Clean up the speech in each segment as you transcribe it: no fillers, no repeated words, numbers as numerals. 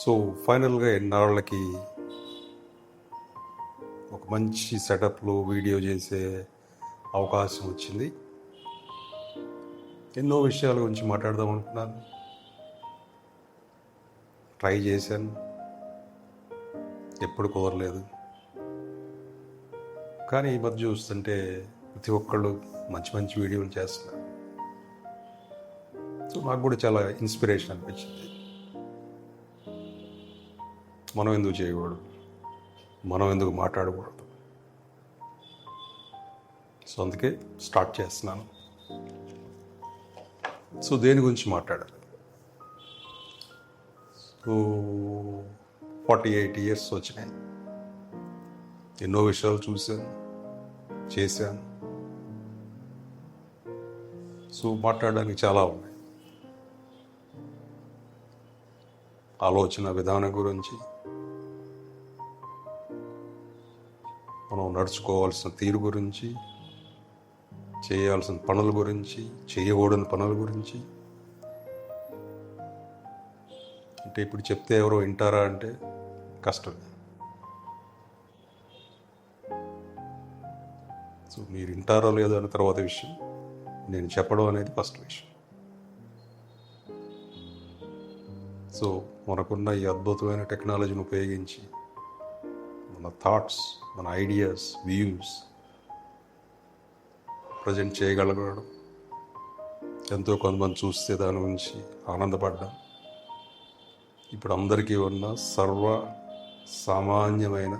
So ఫైనల్గా ఎన్నాళ్ళకి ఒక మంచి సెటప్లో వీడియో చేసే అవకాశం వచ్చింది. ఎన్నో విషయాల గురించి మాట్లాడదాం అనుకున్నాను, ట్రై చేశాను, ఎప్పుడు కుదరలేదు. కానీ ఈ మధ్య చూస్తుంటే ప్రతి ఒక్కళ్ళు మంచి మంచి వీడియోలు చేస్తున్నారు. సో నాకు కూడా చాలా ఇన్స్పిరేషన్ అనిపించింది. మనం ఎందుకు చేయకూడదు, మనం ఎందుకు మాట్లాడకూడదు? సో అందుకే స్టార్ట్ చేస్తున్నాను. సో దేని గురించి మాట్లాడాలి? సో 48 years వచ్చినాయి, ఎన్నో విషయాలు చూశాను, చేశాను. సో మాట్లాడడానికి చాలా ఉన్నాయి. ఆలోచన విధానం గురించి, మనం నడుచుకోవాల్సిన తీరు గురించి, చేయాల్సిన పనుల గురించి, చేయకూడని పనుల గురించి. అంటే ఇప్పుడు చెప్తే ఎవరో వింటారా అంటే కష్టమే. సో మీరు వింటారో లేదో అనే తర్వాత విషయం, నేను చెప్పడం అనేది ఫస్ట్ విషయం. సో మనకున్న ఈ అద్భుతమైన టెక్నాలజీని ఉపయోగించి మన థాట్స్, మన ఐడియాస్, వ్యూస్ ప్రజెంట్ చేయగలగడం, ఎంతో కొంతమంది చూస్తే దాని గురించి ఆనందపడ్డాం. ఇప్పుడు అందరికీ ఉన్న సర్వ సామాన్యమైన,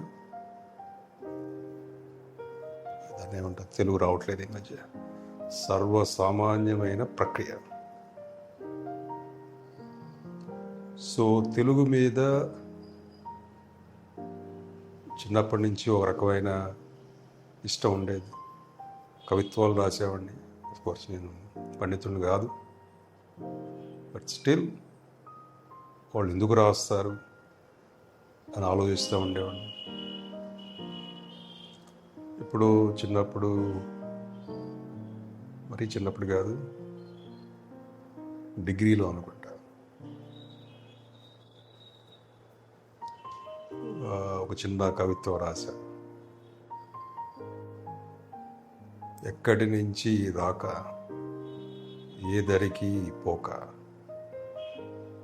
దాన్ని ఏమంటారు, తెలుగు రావట్లేదు ఈ మధ్య, సర్వసామాన్యమైన ప్రక్రియ. సో తెలుగు మీద చిన్నప్పటి నుంచి ఒక రకమైన ఇష్టం ఉండేది. కవిత్వాలు రాసేవాడిని. కోర్స్ నేను పండితుడిని కాదు, బట్ స్టిల్ వాళ్ళు ఎందుకు రాస్తారు అని ఆలోచిస్తూ ఉండేవాడిని. ఇప్పుడు చిన్నప్పుడు, మరీ చిన్నప్పుడు కాదు, డిగ్రీలో అనుకుంటా, ఒక చిన్న కవిత్వం రాశాను. ఎక్కడి నుంచి రాక, ఏ దరికి పోక,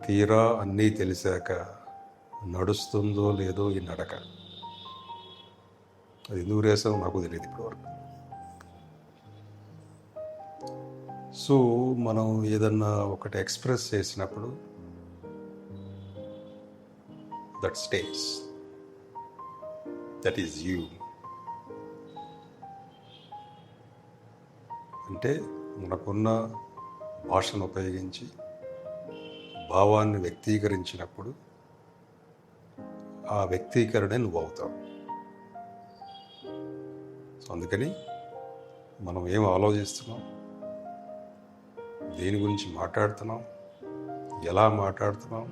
తీరా అన్నీ తెలిసాక నడుస్తుందో లేదో ఈ నడక. అది ఎందుకు రాసామో నాకు తెలియదు ఇప్పటివరకు. సో మనం ఏదన్నా ఒకటి ఎక్స్ప్రెస్ చేసినప్పుడు that stays, that is you. అంటే మనకున్న భాషను ఉపయోగించి భావాన్ని వ్యక్తీకరించినప్పుడు ఆ వ్యక్తీకరణే నువ్వు అవుతావు. సో అందుకని మనం ఏం ఆలోచిస్తున్నాం, దేని గురించి మాట్లాడుతున్నాం, ఎలా మాట్లాడుతున్నాం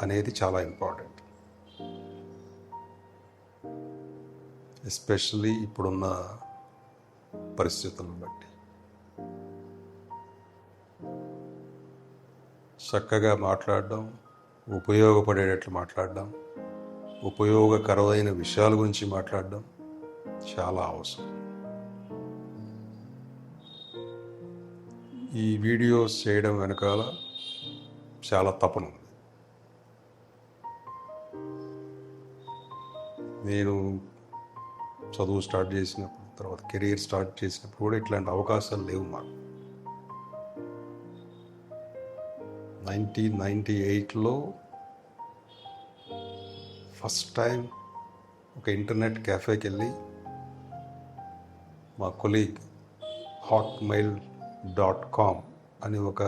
అనేది చాలా ఇంపార్టెంట్. ఎస్పెషల్లీ ఇప్పుడున్న పరిస్థితులను బట్టి చక్కగా మాట్లాడడం, ఉపయోగపడేటట్లు మాట్లాడడం, ఉపయోగకరమైన విషయాల గురించి మాట్లాడడం చాలా అవసరం. ఈ వీడియోస్ చేయడం వెనకాల చాలా తపన ఉంది. నేను చదువు స్టార్ట్ చేసినప్పుడు, తర్వాత కెరీర్ స్టార్ట్ చేసినప్పుడు కూడా ఇట్లాంటి అవకాశాలు లేవు మాకు. 1998లో ఫస్ట్ టైం ఒక ఇంటర్నెట్ క్యాఫేకి వెళ్ళి మా కొలీగ్ hotmail.com అని ఒక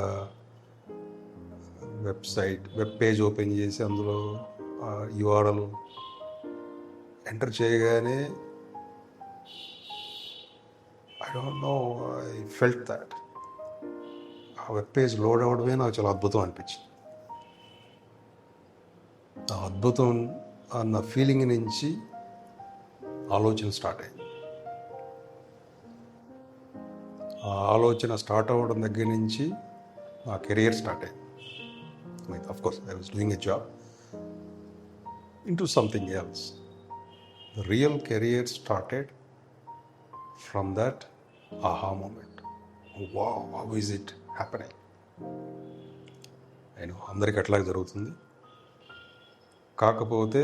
వెబ్ పేజ్ ఓపెన్ చేసి అందులో URL ఎంటర్ చేయగానే I don't know, I felt that ఆ వెబ్ పేజ్ లోడ్ అవ్వడమే నాకు చాలా అద్భుతం అనిపించింది. ఆ అద్భుతం అన్న ఫీలింగ్ నుంచి ఆలోచన స్టార్ట్ అయింది. ఆ ఆలోచన స్టార్ట్ అవ్వడం దగ్గర నుంచి నా కెరియర్ స్టార్ట్ అయింది. అర్థమైంది. Of course I was doing a job into something else. The real career started from that aha moment. Wow, how is it happening? నేను అందరికీ అట్లాగే జరుగుతుంది. కాకపోతే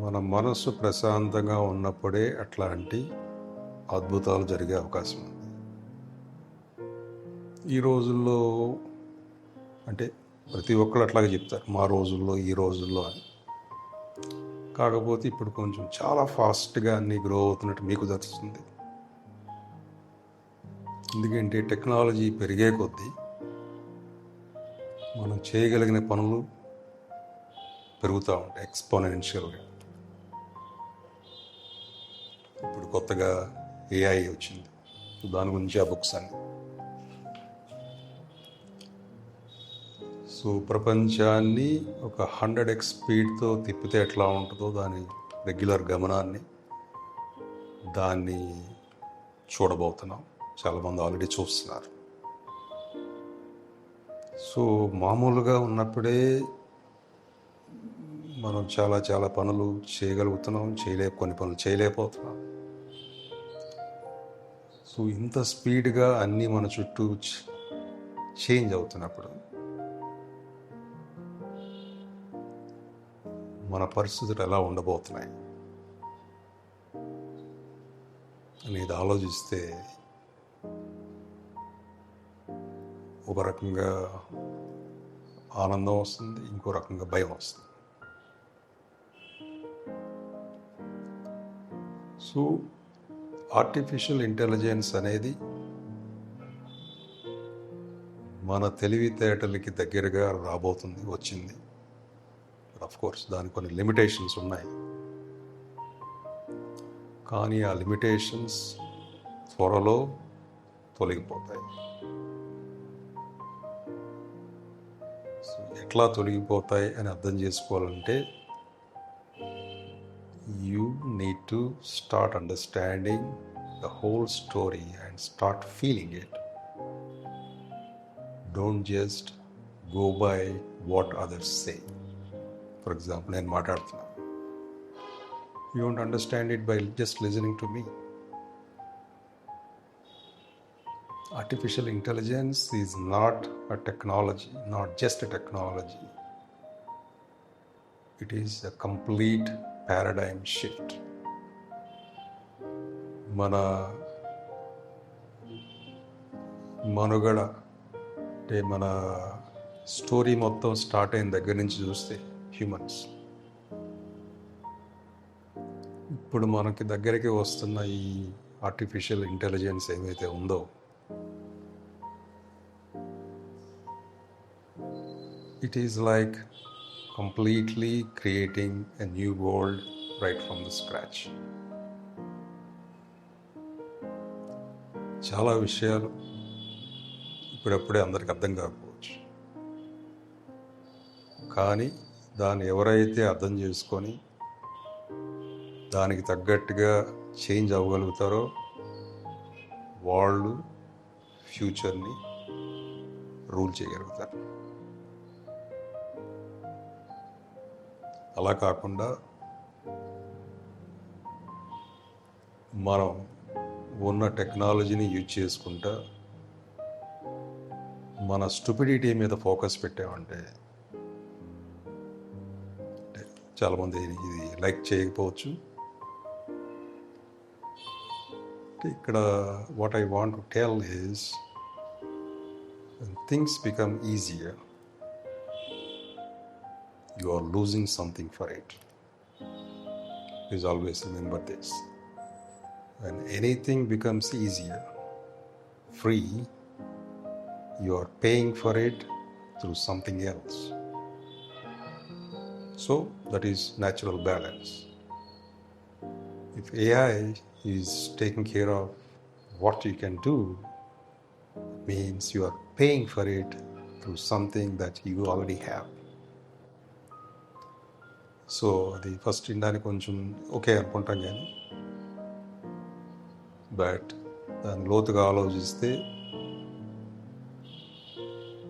మన మనస్సు ప్రశాంతంగా ఉన్నప్పుడే అట్లాంటి అద్భుతాలు జరిగే అవకాశం ఉంది. ఈ రోజుల్లో అంటే ప్రతి ఒక్కరు అట్లాగే చెప్తారు, మా రోజుల్లో ఈ రోజుల్లో అని. కాకపోతే ఇప్పుడు కొంచెం చాలా ఫాస్ట్గా అన్నీ గ్రో అవుతున్నట్టు మీకు తెలుస్తుంది. ఎందుకంటే టెక్నాలజీ పెరిగే కొద్దీ మనం చేయగలిగిన పనులు పెరుగుతూ ఉంటాయి ఎక్స్పోనెన్షియల్గా. ఇప్పుడు కొత్తగా ఏఐ వచ్చింది, దాని గురించి ఆ బుక్స్ అన్ని. సో ప్రపంచాన్ని ఒక 100x స్పీడ్తో తిప్పితే ఎట్లా ఉంటుందో దాని రెగ్యులర్ గమనాన్ని దాన్ని చూడబోతున్నాం. చాలామంది ఆల్రెడీ చూస్తున్నారు. సో మామూలుగా ఉన్నప్పుడే మనం చాలా చాలా పనులు చేయగలుగుతున్నాం, కొన్ని పనులు చేయలేకపోతున్నాం. సో ఇంత స్పీడ్గా అన్నీ మన చుట్టూ చేంజ్ అవుతున్నప్పుడు మన పరిస్థితులు ఎలా ఉండబోతున్నాయి అనేది ఆలోచిస్తే ఒక రకంగా ఆనందం వస్తుంది, ఇంకో రకంగా భయం వస్తుంది. సో ఆర్టిఫిషియల్ ఇంటెలిజెన్స్ అనేది మన తెలివితేటలకి దగ్గరగా వచ్చింది. ఆఫ్ కోర్స్ దానికి కొన్ని లిమిటేషన్స్ ఉన్నాయి. కానీ ఆ లిమిటేషన్స్ త్వరలో తొలగిపోతాయి. ఎట్లా తొలగిపోతాయి అని అర్థం చేసుకోవాలంటే you need to start understanding the whole story and start feeling it. Don't just go by what others say. For example, నేను మాట్లాడుతున్నా, you won't understand it by just listening to me. Artificial intelligence is not a technology, not just a technology. It is a complete paradigm shift. మన మనుగడ అంటే మన story మొత్తం start అయిన దగ్గర నుంచి చూస్తే హ్యూమన్స్ ఇప్పుడు మనకి దగ్గరికి వస్తున్న ఈ ఆర్టిఫిషియల్ ఇంటెలిజెన్స్ ఏమైతే ఉందో it is like completely creating a new world right from the scratch. చాలా విషయాలు ఇప్పుడప్పుడే అందరికి అర్థం కాకపోవచ్చు, కానీ దాన్ని ఎవరైతే అర్థం చేసుకొని దానికి తగ్గట్టుగా చేంజ్ అవ్వగలుగుతారో వాళ్ళు ఫ్యూచర్ని రూల్ చేయగలుగుతారు. అలా కాకుండా మనం ఉన్న టెక్నాలజీని యూజ్ చేసుకుంటా మన స్టూపిడిటీ మీద ఫోకస్ పెట్టామంటే, చాలామంది ఇది లైక్ చేయకపోవచ్చు. ఇక్కడ what I want to tell is things become easier, you are losing something for it. Please always remember this. When anything becomes easier, free, you are paying for it through something else. So that is natural balance. If AI is taking care of what you can do, it means you are paying for it through something that you already have. So అది first వినడానికి కొంచెం okay అనుకుంటాం, కానీ but దాన్ని లోతుగా ఆలోచిస్తే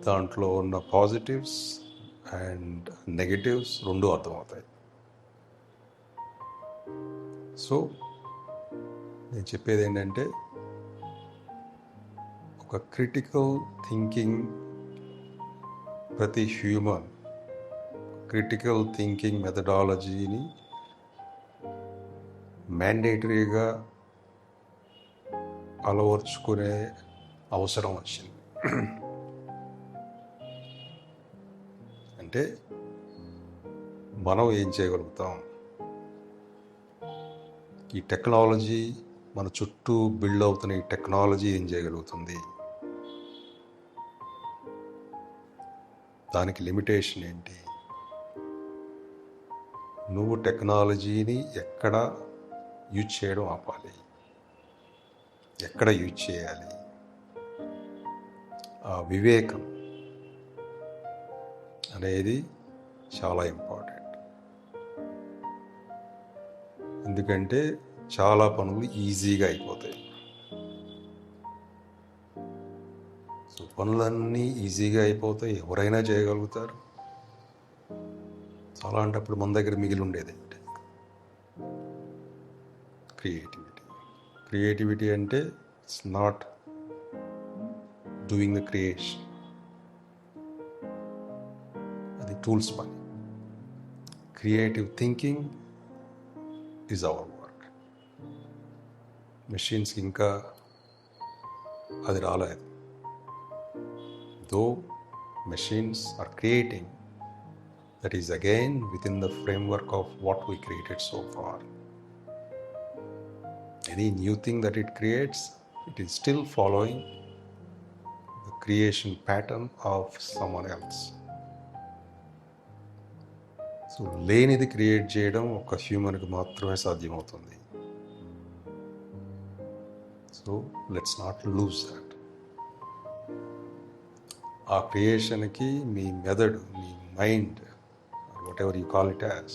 దాంట్లో ఉన్న పాజిటివ్స్ అండ్ నెగటివ్స్ రెండు అర్థమవుతాయి. సో నేను చెప్పేది ఏంటంటే, ఒక క్రిటికల్ థింకింగ్, ప్రతి హ్యూమన్ క్రిటికల్ థింకింగ్ మెథడాలజీని మ్యాండేటరీగా అలవర్చుకునే అవసరం వచ్చింది. అంటే మనం ఏం చేయగలుగుతాం, ఈ టెక్నాలజీ మన చుట్టూ బిల్డ్ అవుతున్న ఈ టెక్నాలజీ ఏం చేయగలుగుతుంది, దానికి లిమిటేషన్ ఏంటి, నువ్వు టెక్నాలజీని ఎక్కడ యూజ్ చేయడం ఆపాలి, ఎక్కడ యూజ్ చేయాలి, ఆ వివేకం అనేది చాలా ఇంపార్టెంట్. ఎందుకంటే చాలా పనులు ఈజీగా అయిపోతాయి. సో పనులన్నీ ఈజీగా అయిపోతాయి, ఎవరైనా చేయగలుగుతారు. అలాంటప్పుడు మన దగ్గర మిగిలి ఉండేది ఏంటి? క్రియేటివిటీ అంటే it's not doing the creation, అది టూల్స్ పని. Creative thinking is our work. మెషిన్స్కి ఇంకా అది రాలేదు. Though machines are creating, that is again within the framework of what we created so far. Any new thing that it creates, it is still following the creation pattern of someone else. So లేనిది create చేయడం ఒక హ్యూమన్కి మాత్రమే సాధ్యమవుతుంది. So let's not lose that. ఆ క్రియేషన్కి మీ మెదడు, మీ mind, whatever you call it as,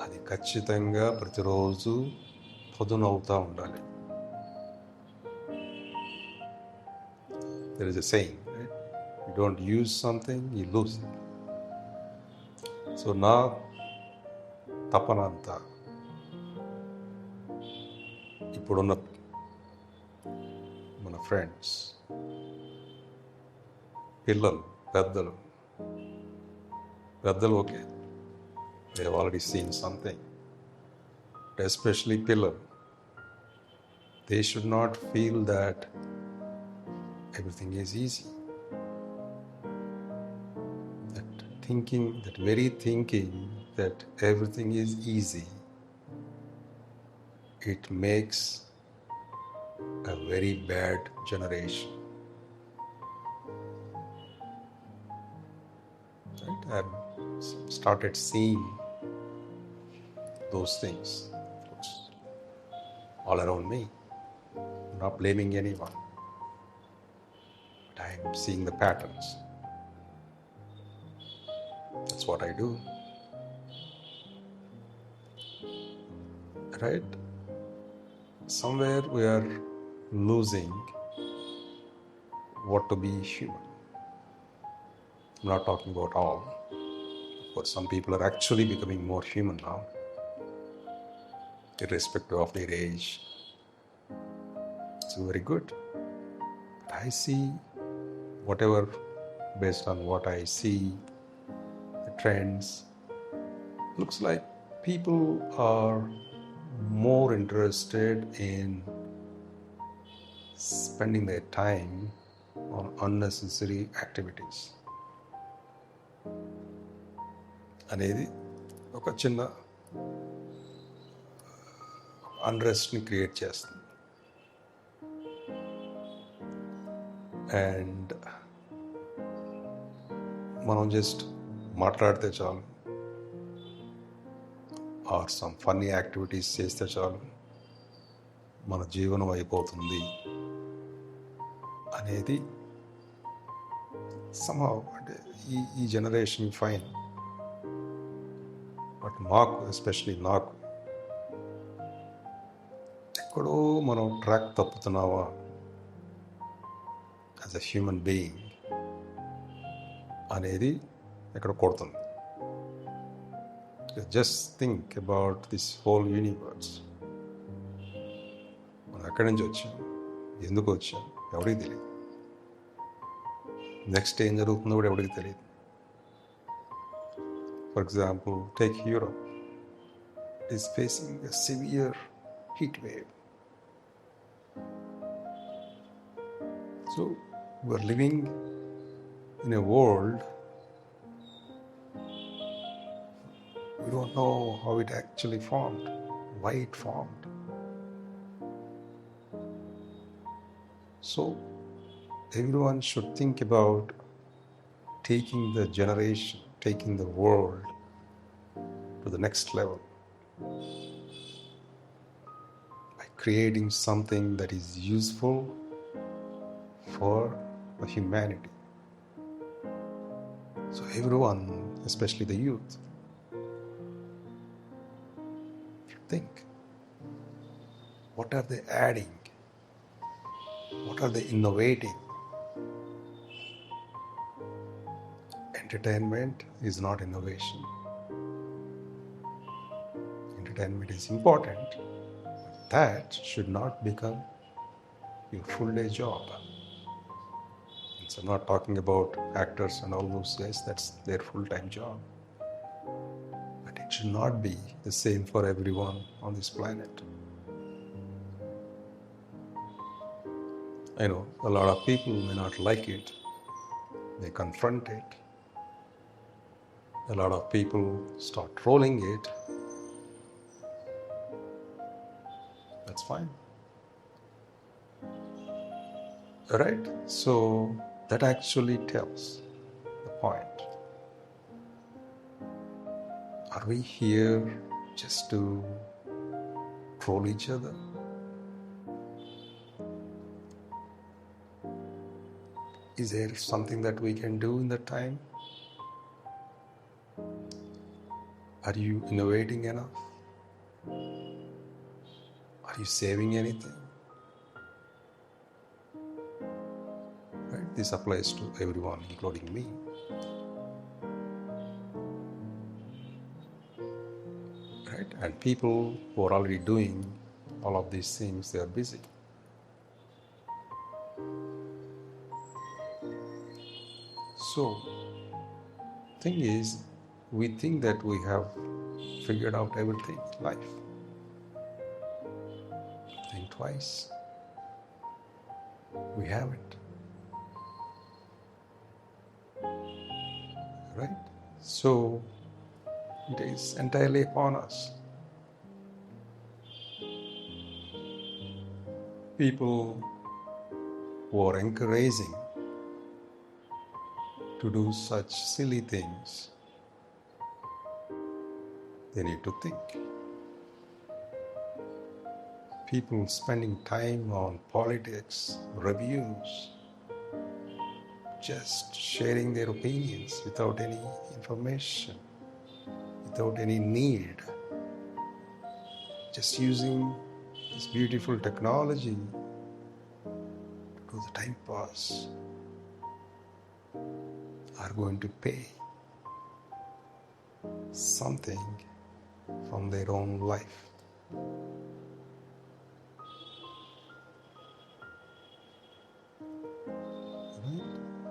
అది ఖచ్చితంగా ప్రతిరోజు పొదునవుతూ ఉండాలి. There is a saying, right? You don't use something, you lose it. So నా తపన అంతా ఇప్పుడున్న మన ఫ్రెండ్స్, పిల్లలు, పెద్దలు okay, they have already seen something. But especially పిల్లలు, they should not feel that everything is easy. That very thinking that everything is easy, it makes a very bad generation. Right? I've started seeing those things, of course, all around me. I'm not blaming anyone, but I'm seeing the patterns. That's what I do. Right? Somewhere we are losing what to be human. I'm not talking about all. But some people are actually becoming more human now, irrespective of their age. It's very good. But I see, whatever, based on what I see, the trends, looks like people are more interested in spending their time on unnecessary activities. అనేది ఒక చిన్న అన్రెస్ట్ని create చేస్తుంది. And మనం just మాట్లాడితే చాలు, are some funny activities చేస్తే చాలు, మన జీవనం అయిపోతుంది అనేది somehow అంటే ఈ జనరేషన్ ఫైన్. బట్ మాకు, ఎస్పెషలీ నాకు, ఎక్కడో మనం ట్రాక్ తప్పుతున్నావా యాజ్ అ హ్యూమన్ బీయింగ్ అనేది ఇక్కడ కొడుతుంది. Just think about this whole universe. మనం ఎక్కడి నుంచి వచ్చాం, ఎందుకు వచ్చాం, ఎవరికి తెలియదు. నెక్స్ట్ ఏం జరుగుతుందో కూడా ఎవరికి తెలియదు. For example, take Europe. It is facing a severe heat wave. So we are living in a world we don't know how it actually formed, why it formed. So everyone should think about taking the generation, taking the world to the next level by creating something that is useful for the humanity. So everyone, especially the youth, should think, what are they adding? What are they innovating? Entertainment is not innovation. Entertainment is important, but that should not become your full-day job. So I'm not talking about actors and all those guys, that's their full-time job. But it should not be the same for everyone on this planet. I know a lot of people may not like it. They confront it. A lot of people start trolling it. That's fine. Right? So that actually tells the point. Are we here just to troll each other? Is there something that we can do in that time? Are you innovating enough? Are you saving anything? Right? This applies to everyone, including me. Right? And people who are already doing all of these things, they are busy. So, thing is, we think that we have figured out everything in life. Think twice. We haven't. Right? So, it is entirely upon us. People who are encouraging to do such silly things, they need to think. People spending time on politics, reviews, just sharing their opinions without any information, without any need, just using this beautiful technology to do the time pass, are going to pay something from their own life.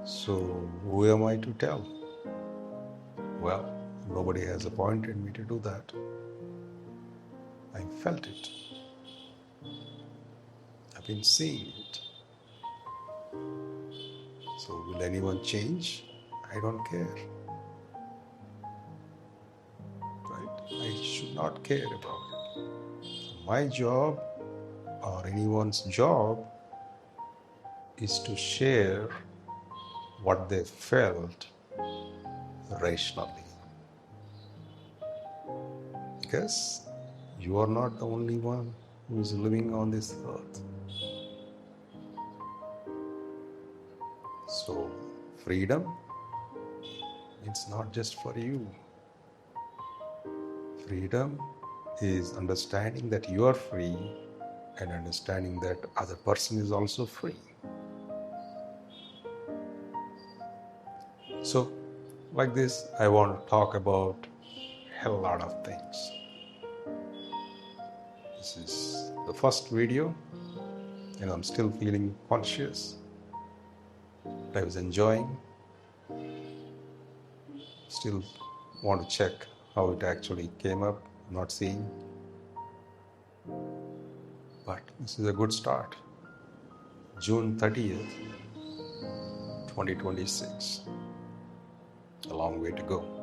So who am I to tell? Well, nobody has appointed me to do that. I felt it. I've been seeing it. So will anyone change? I don't care. Right? I should not care about it. My job or anyone's job is to share what they felt rationally. Because you are not the only one who is living on this earth. So, freedom, it's not just for you. Freedom is understanding that you are free and understanding that other person is also free. So, Like this, I want to talk about a lot of things. This is the first video, and I'm still feeling conscious. I was enjoying. Still want to check how it actually came up. I'm not seeing. But this is a good start. June 30th, 2026. A long way to go.